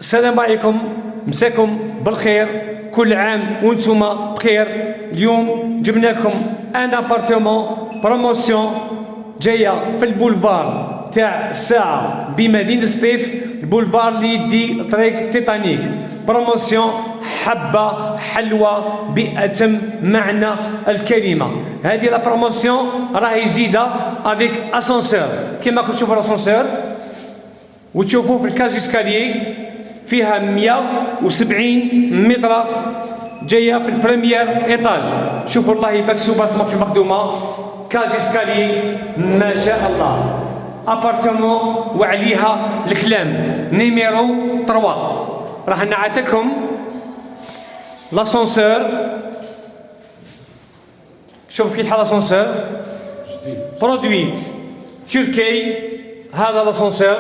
السلام عليكم، مساكم بالخير، كل عام وانتم بخير. اليوم جبنا لكم ان ابارتمون بروموسيون جايه في البولفار تاع الساعه بمدينه سطيف، البولفار اللي يدي طريق تيتانيك. بروموسيون حبه حلوه بأتم معنى الكلمه. هذه لا بروموسيون راهي جديده افيك اسانسور، كما راكم تشوفوا الاسانسور وتشوفوا في الكاج اسكاليي فيها 170 متر جايه في البريمير ايطاج. شوفوا الله يبارك سوباسمون في مخدومه، كاج اسكاليي ما شاء الله. ابارتمون وعليها الكلام نيميرو 3. راح نعطيكم لاسانسور. شوف كي الحال لاسانسور برودوي تركي. هذا لاسانسور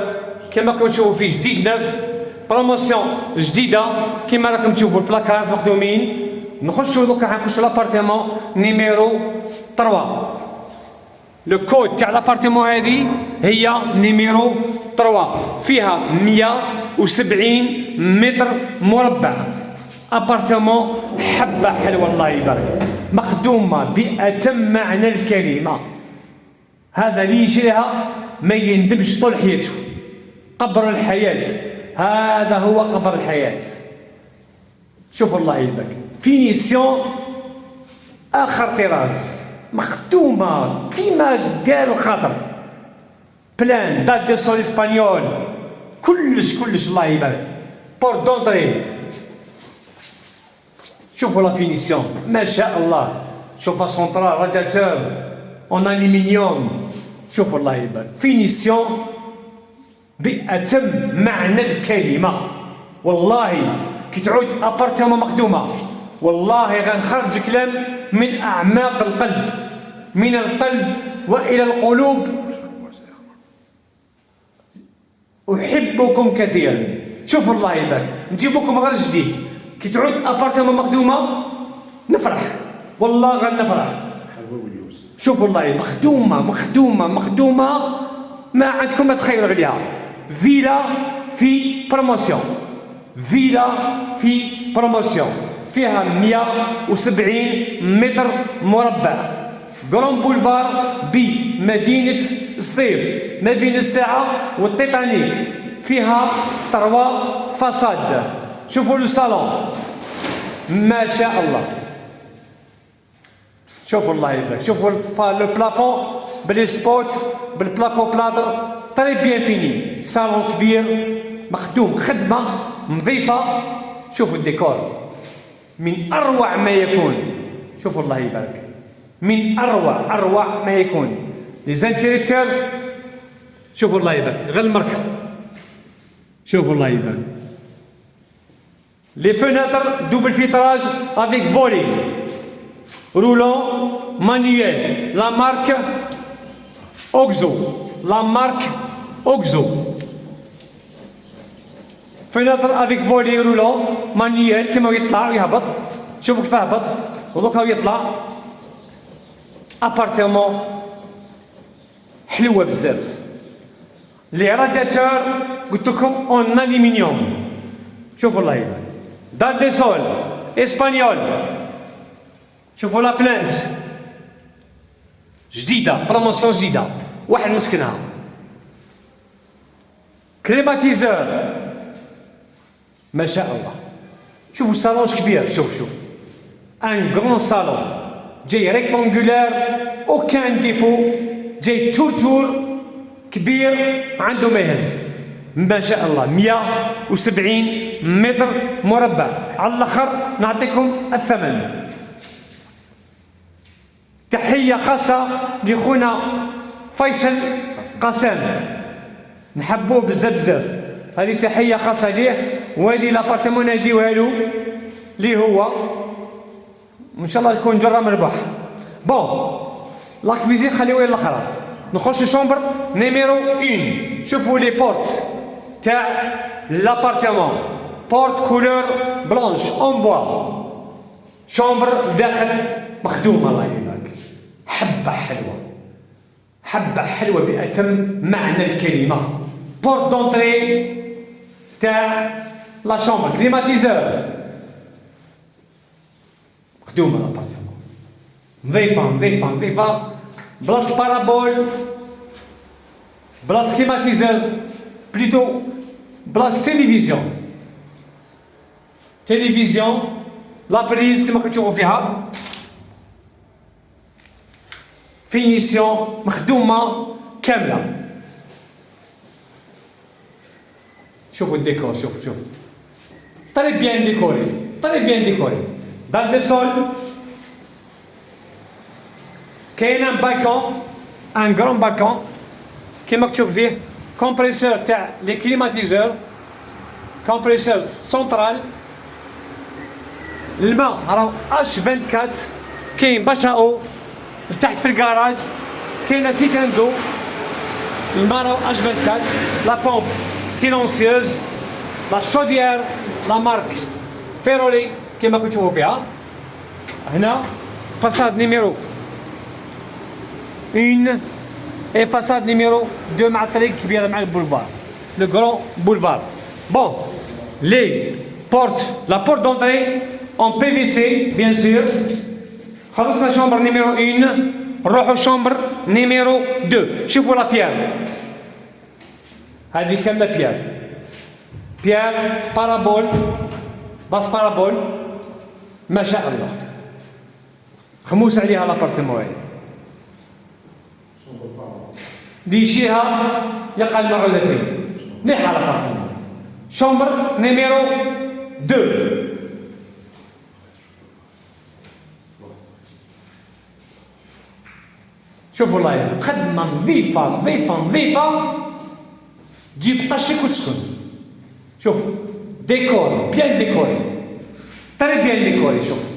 كما راكم تشوفوا فيه جديد نف، بروموسيون جديده كما راكم تشوفوا البلاكارات مخدومين. نخشوا دوكا حنخشوا لابارتمون نيميرو 3. لو كود تاع لابارتمون هذه هي نيميرو 3، فيها 170 متر مربع. ابارتمون حبه حلوه الله يبارك، مخدومه بأتم معنى الكلمه. هذا اللي يشريها ما يندمش طول حياته. قبر الحياه، هذا هو قبر الحياه. شوفوا الله يبارك، فينيسيون اخر طراز، مخدومه كيما قال الخاطر، بلان دال دي سول اسبانيول، كلش الله يبارك. بور دونتري شوفوا لا فينيسيون ما شاء الله. شوفوا سونترال رادياتور اون الومنيوم، شوفوا الله يبارك، فينيسيون بأتم معنى الكلمه. والله كي تعود ابارتمون مخدومه والله غنخرج كلام من اعماق القلب، من القلب والى القلوب. احبكم كثيرا. شوفوا الله يبارك، نجيب لكم غير جديد. كي تعود ابارتمون مخدومه نفرح، والله غنفرح. شوفوا الله يبارك، مخدومه ما عندكم ما تخيلوا عليها. فيلا في بروموسيون، فيلا في بروموسيون فيها 170 متر مربع. غران بولفار بمدينة سطيف ما بين الساعة والتيتانيك، فيها 3 فاساد. شوفوا الصالون ما شاء الله، شوفوا الله يبارك. شوفوا لو بلافون بلي سبوت بالبلاكو بلاتر طري بيان فيني. صالون كبير مخدوم، خدمه نظيفه. شوفوا الديكور من اروع ما يكون. شوفوا الله يبارك، من اروع ما يكون. لي زانتيريتور شوفوا الله يبارك، غير المركب. شوفوا الله يبارك، لي فوناتر دوبل فيتراج افيك فولي رولون مانيويل، لا مارك اوكزو. فيناتر افيك فولي رولون مانيويل كيما يطلع ويهبط. شوفوا كيف هبط ودوكا يطلع. ابارتمون حلوه بزاف. لي رادياتور قلت لكم اون الومنيوم. شوفوا الله يبارك، دال دي سول اسبانيول. شوفوا لا بلانت جديده، بروموسيون جديده، واحد مسكنها. كليماتيزور ما شاء الله. شوفوا الصالون كبير، شوف ان غران صالون جاي ريكتونغولار اوكان ديفو، جاي تور كبير عنده ما يهز. ما شاء الله 170 متر مربع. على الاخر نعطيكم الثمن. تحيه خاصه لخونا فيصل قاسم، نحبوه بزاف. هذه تحيه خاصه ليه، وهذه لابارتمون نديوها له اللي هو ان شاء الله يكون جره مربح. بون لا كويزين خليوها للاخرى. نخش شومبر نيميرو 1. شوفوا لي بورت تاع لابارتمون، بورت كولور بلانش اون بوا. شومبر داخل مخدومه الله يبارك، حبه حلوه بأتم معنى الكلمه. بورت دونتري تاع لا شومبر كليماتيزور مخدومه لابارتمون نظيفه بلاص بارابول بلاص كليماتيزور بليتو بلاص تلفزيون لا بريز كما كتشوفوا فيها فينيسيون مخدومه كامله. شوفوا الديكور شوفوا طري بيان ديكوري دار لي سول كاين ان بالكون ان غران بالكون كيما تشوف فيه كومبريسور تاع لي كليماتيزور كومبريسور سنترال الماء راهو اش 24 كاين باشاو تحت في الكراج كاينه سيتاندو الماء راهو اش 24 لا بومب سيلونسيوز لا شوديير لا مارك فيرولي كيما كتشوفوا فيها. هنا فاساد نيميرو 1 اي فاساد نيميرو 2 مع الطريق الكبيره مع البولفار لو غران بولفار. بون لي بورت لا بورت دونتري اون بي في سي بيان سور. خلصنا شومبر نيميرو 1 نروحو شومبر نيميرو 2. شوفوا لا بيير هذه كامله بيير بارابول باص بارابول ما شاء الله خموس عليها لابارتمون هاي ديشيها يقع المعودة فيه مليحة لابارتمون. شومبر نيميرو 2 شوفوا الله خدمة نظيفة تجيب قشك وتسكن. شوفوا ديكور بيان ديكوري تري بيان ديكوري. شوفوا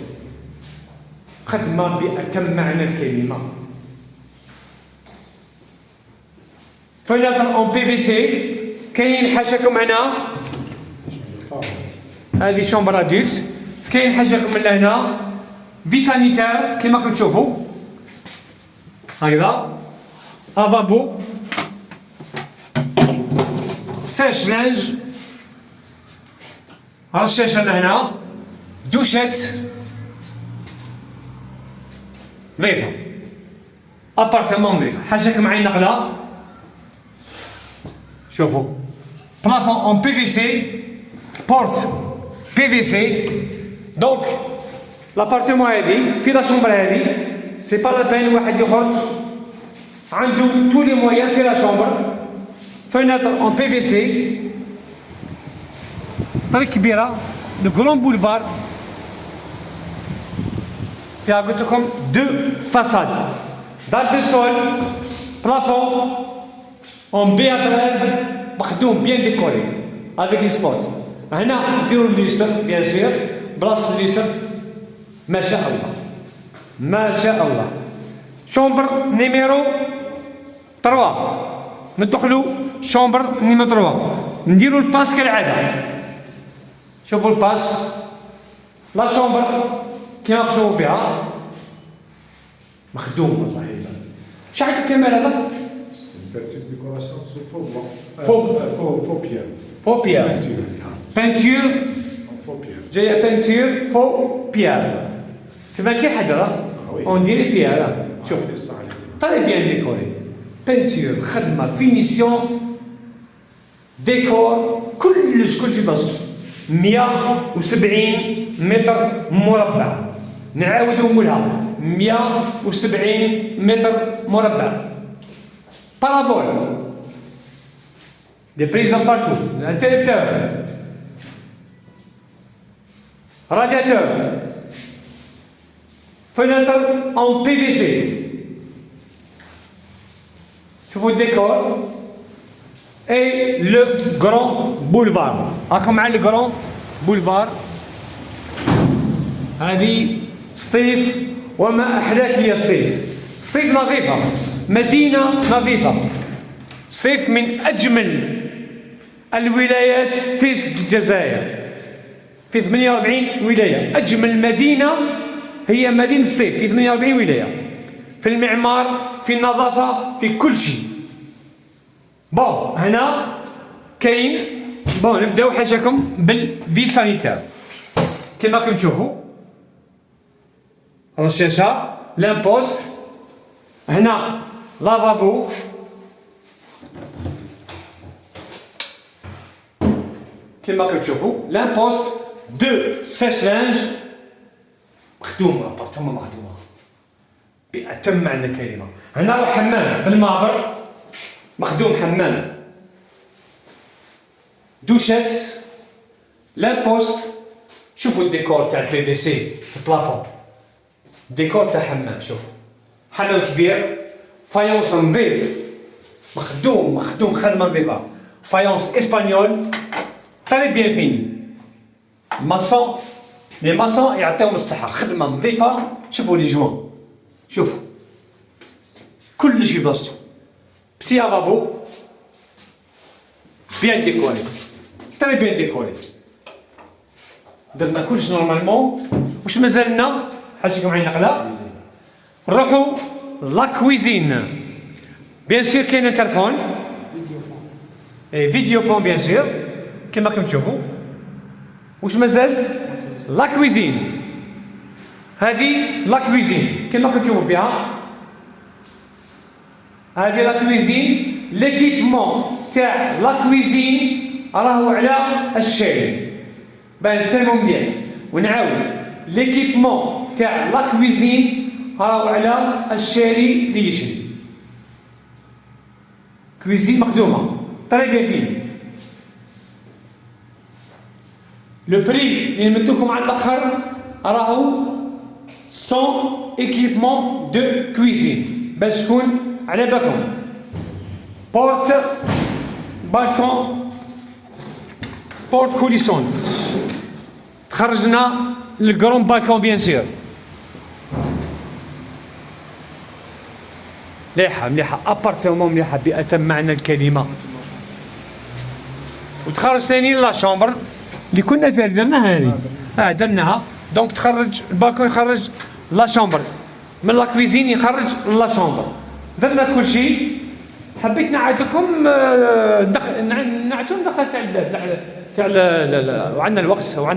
خدمة بأتم معنى الكلمة. فناتر اون بي في سي كاين حاشاكم هنا هذه شومبر ادولت كاين حاشاكم من هنا في سانيتير كيما راكم تشوفوا هكذا افابو سيش لانج رشاشه لهنا دوشات نظيفه ابارتمون نظيف حاجاكم عين نقله. شوفوا بلافون اون بي في سي بورت بي في سي دونك لابارتمون هادي في لا شومبر هادي سي با لا بين واحد يخرج عنده تو لي مويان في لا شومبر. فيناتر اون بي في سي طريق كبيره لو غران بولفار فيها قلت لكم 2 فاساد دار دو سول بلافون اون بي 13 مخدوم بيان ديكوري افيك لي سبوت. هنا نديرو الليسر بيان سور بلاصه الليسر ما شاء الله. شومبر نيميرو 3 ندخلو شومبر نيميرو 3 نديرو الباس كالعاده. شوفوا الباس لا شومبر كيما تشوفوا فيها مخدوم الله يبارك. شحال كامل هذا؟ باتيك ديكوراسيون فو بيير بانتور جايه بانتور فو بيير تبان كي حجره اون ديري بيير. شوف طري بيان ديكوري بانتور خدمه فينيسيون ديكور كلشي بلاصتو 170 متر مربع. نعاودو نقولها 170 متر مربع. بارابول دي بريزون بارتو انتريبتور رادياتور فenêtre en PVC. شوفوا الديكور اي لو غران بولفار. راكم مع لو غران بولفار. هذه سطيف وما احلاك يا سطيف. سطيف نظيفه مدينه نظيفه. سطيف من اجمل الولايات في الجزائر في 48 ولايه. اجمل مدينه هي مدينه سطيف في 48 ولايه في المعمار في النظافه في كل شيء. بون هنا كاين بون نبداو حاجاكم بالفيل سانيتير. كما راكم تشوفوا الشاشه لامبوست، هنا لافابو، كما راكم تشوفوا لامبوست دو سيش لانج مخدومه، ابارتمون مخدومه بأتم معنى الكلمه. هنا راه حمام بالمعبر مخدوم، حمام، دوشات، لامبوست. شوفوا الديكور تاع البي في سي في البلافون، ديكور تاع حمام. شوفوا حمام كبير، فايونس نظيف مخدوم خدمه نظيفه، فايونس اسبانيول تري بيان فيني. ماسون، لي ماسون يعطيهم الصحه، خدمه نظيفه. شوفوا لي جوان، شوفوا كلشي في بلاصتو، بسي افابو بيان ديكوري، تري بيان ديكوري. درنا كلش نورمالمون. واش مازال لنا حاجه معايا نقله؟ نروحو لا كويزين. بيان سور كاين التلفون فيديو فون بيان سور كما راكم تشوفوا. واش مازال؟ لا كويزين. هذه لا كويزين كما راكم تشوفوا فيها. هذه لا كويزين، ليكيبمون تاع لا كويزين راهو على الشاي باه نفهمو مليح. ونعاود، ليكيبمون تاع لا كويزين راهو على الشاري اللي يشري. كويزين مخدومه طري بيان فيني. لو بري اللي نمدوكم على الاخر راهو سون ايكيبمون دو كويزين باش تكون على بالكم. بورت، بالكون، بورت كوليسون، خرجنا للكرون بالكون بيان سور. مليحه ابارتمون مليحه بأتم معنى الكلمه. وتخرج ثاني لا شومبر اللي كنا فيها، درناها هذه درناها. دونك تخرج البالكون، يخرج لا شومبر من لا كويزين، يخرج لا شومبر. درنا كل شيء. حبيت نعاودكم نعطيو ندخل تاع وعندنا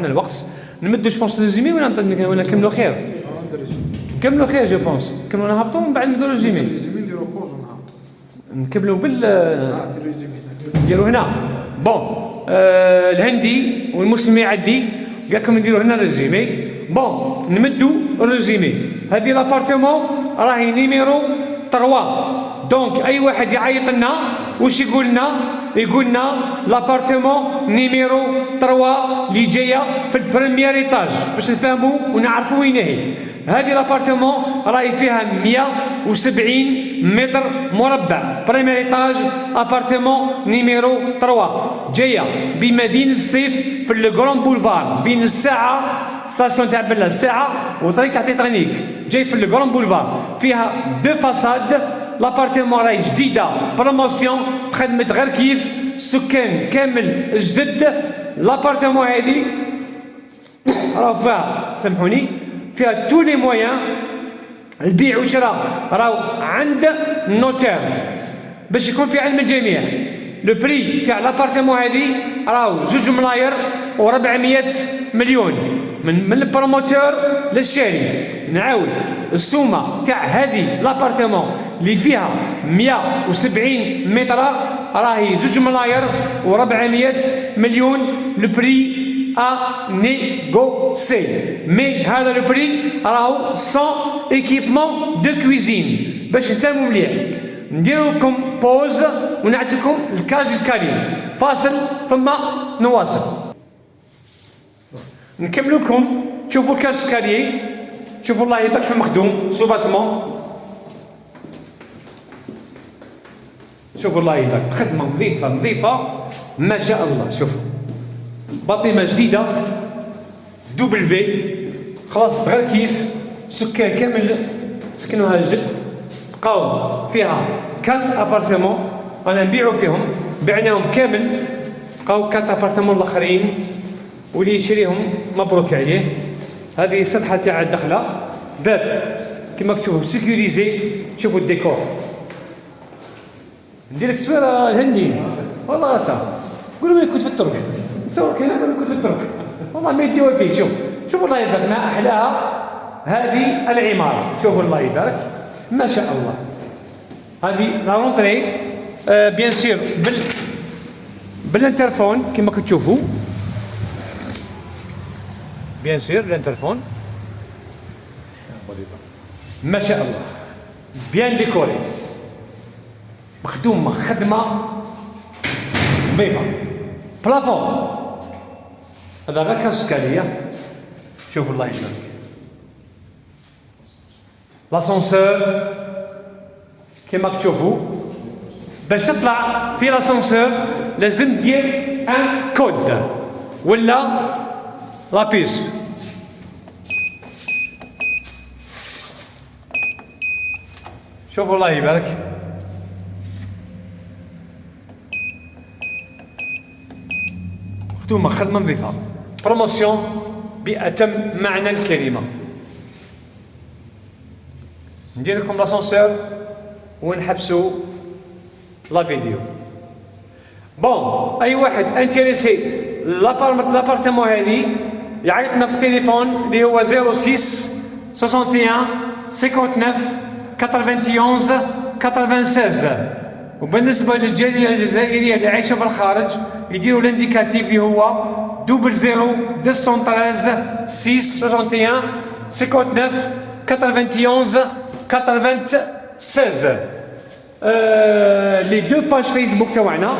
الوقت نمدو جوبونس ريزومي ولا نكملوا خير؟ نكملوا خير جو بونس. نكملوا نهبطوا ومن بعد نديرو ريزومي. نديرو بوز ونهبطو. نكملوا نديرو هنا. بون الهندي والمسلم يعدي قال لكم نديرو هنا ريزومي. بون نمدو ريزومي. هذه لابارتمون راهي نيميرو 3. دونك اي واحد يعيط لنا واش يقول لنا لابارتمون نيميرو 3 اللي جايه في البريمير ايطاج باش نفهموا ونعرفوا وين هي. هذه لابارتمون راهي فيها 170 متر مربع، بريمير ايطاج، ابارتمون نيميرو 3 جايه بمدينه سطيف في الكرون بولفار بين الساعه ستاسيون تاع بلا الساعه وطريق تاع تيتانيك. جاي في الكرون بولفار، فيها دو فاساد. لابارتمون راهي جديده بروموسيون، خدمت غير كيف سكان كامل جدد. لابارتمون هذه راه فيها، سامحوني، فيها تو لي مويان. البيع والشراء راهو عند النوتير باش يكون في علم الجميع. لو بري تاع لابارتمون هذه راهو 2 ملاير و400 مليون من البروموتور للشاري. نعاود، السومه تاع هذه لابارتمون اللي فيها 170 متر راهي 2 ملاير و400 مليون. لو بري à négocier. Mais هذا لو بري راهو sans équipement de cuisine. باش نتفهموا مليح نديرو لكم بوز ونعطيكم الكاج ديسكالي، فاصل ثم نواصل. نكملو لكم. شوفوا الكاج ديسكالي، شوفوا الله يبارك في المخدوم سو باسمون. شوفوا الله يبارك، خدمه نظيفه ما شاء الله. شوفوا باطمه جديده دوبل في، خلاص غير كيف سكان كامل سكنوها جدد. بقاو فيها 4 ابارتمون انا نبيعو فيهم، بعناهم كامل. بقاو 4 ابارتمون الاخرين واللي يشريهم مبروك عليه. هذه سطحه تاع الدخله، باب كما تشوفوا سيكوريزي. شوفوا الديكور، ندير لك تصويره الهندي والله صح. قولوا لي كنت في الترك نصورك هنا كنت في الترك والله ما يديوها فيك. شوفوا الله يبارك ما احلاها هذه العماره. شوفوا الله يبارك ما شاء الله. هذه لا رونتري بيان سير بالانترفون كما كتشوفوا بيان سير الانترفون ما شاء الله بيان ديكوري مخدومه خدمه نظيفه. بلافون هذا غير كاسكاليه. شوفوا الله يبارك. لاسانسور كما كتشوفوا باش تطلع في لاسانسور لازم دير ان كود ولا لابيس. شوفوا الله يبارك. مخدومه خدمه نظيفه بروموسيون بأتم معنى الكلمه. ندير لكم لاسانسور ونحبسوا لا فيديو. بون اي واحد انتريسي لابارتمون هذه يعيطنا في التليفون اللي هو 06 61 59 91 96. وبالنسبه للجاليه الجزائريه اللي عايشه في الخارج يديروا الانديكاتيف اللي هو 00 213 6 61 59 91 96. لي دو باج فيسبوك تاعنا.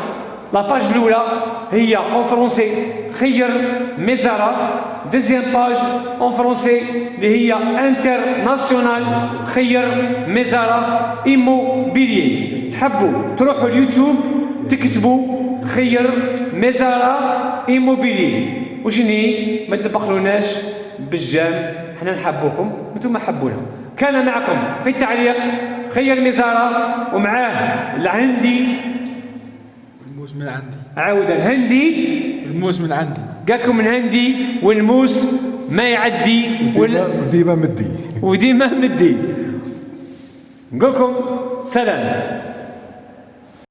لا باج الاولى هي اون فرونسي خير مزارة. دوزيام باج اون فرونسي اللي هي انترناسيونال خير مزارة ايموبيليي. تحبوا تروحوا اليوتيوب تكتبوا خير مزارة ايموبيليي وشني ما تبخلوناش بالجام. حنا نحبوكم وانتم حبونا. كان معكم في التعليق خير مزارة ومعاه الهندي الموس من عندي. عاود الهندي الموس من عندي. قالكم الهندي والموس ما يعدي وديما مدي وديما مدي. نقولكم سلام.